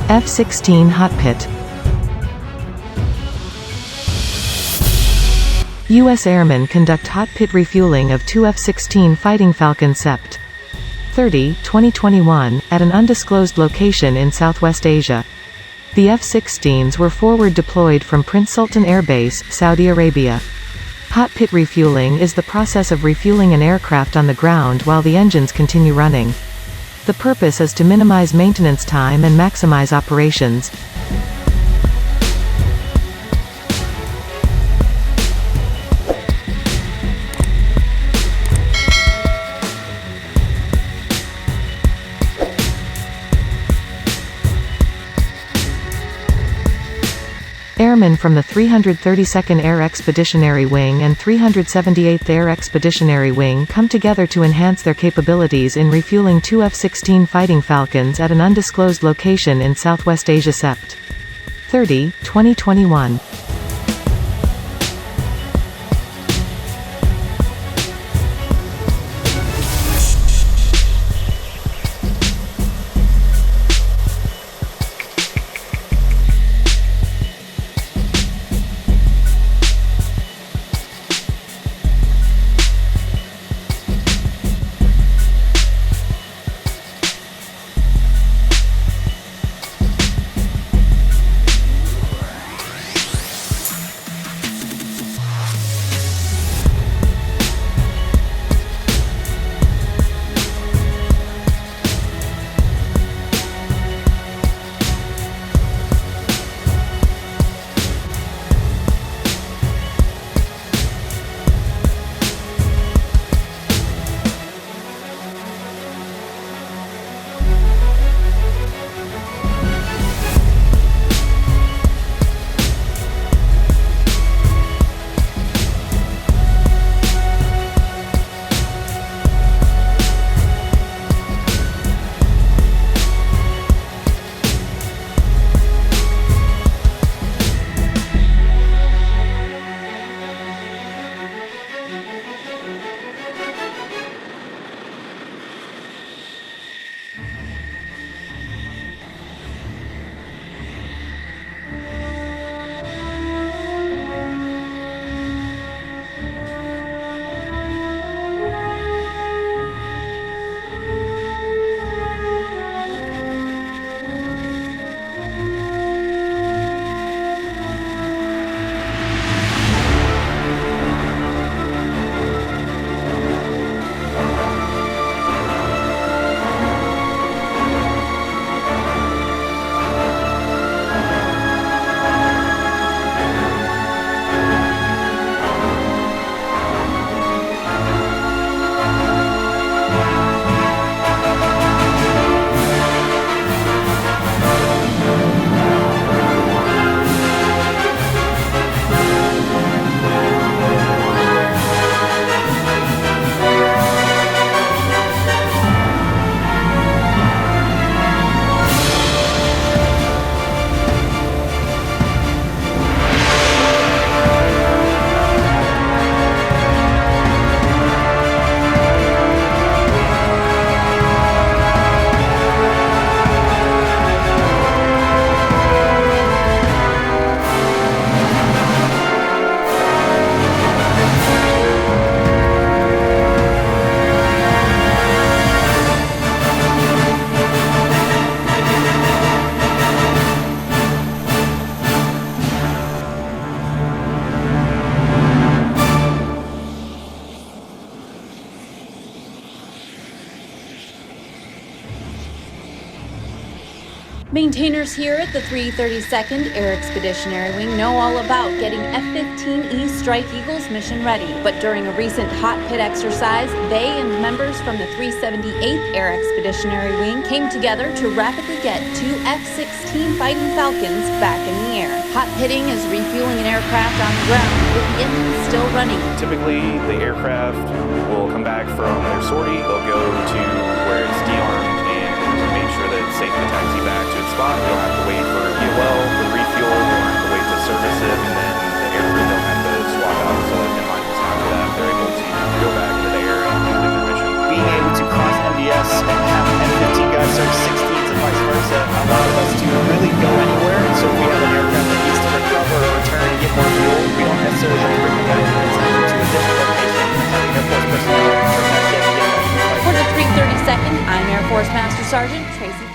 F-16 Hot Pit. U.S. Airmen conduct hot pit refueling of two F-16 Fighting Falcons Sept. 30, 2021, at an undisclosed location in Southwest Asia. The F-16s were forward deployed from Prince Sultan Air Base, Saudi Arabia. Hot pit refueling is the process of refueling an aircraft on the ground while the engines continue running. The purpose is to minimize maintenance time and maximize operations. Airmen from the 332nd Air Expeditionary Wing and 378th Air Expeditionary Wing come together to enhance their capabilities in refueling two F-16 Fighting Falcons at an undisclosed location in Southwest Asia Sept. 30, 2021. Maintainers here at the 332nd Air Expeditionary Wing know all about getting F-15E Strike Eagles mission ready. But during a recent hot pit exercise, they and members from the 378th Air Expeditionary Wing came together to rapidly get two F-16 Fighting Falcons back in the air. Hot pitting is refueling an aircraft on the ground with the engine still running. Typically, the aircraft will come back from their sortie. They'll go to where it's de-armed and make sure that it's safe to taxi back to its spot. You don't have to wait for fuel, for refuel. You don't have to wait to service it, and then the air crew don't have to swap out. So it minimizes time for that. They're able to go back into the air and complete their mission. Being able to cross MDS and have F-15 guys serve 16s and vice versa allowed us to really Air Force Master Sergeant Tracy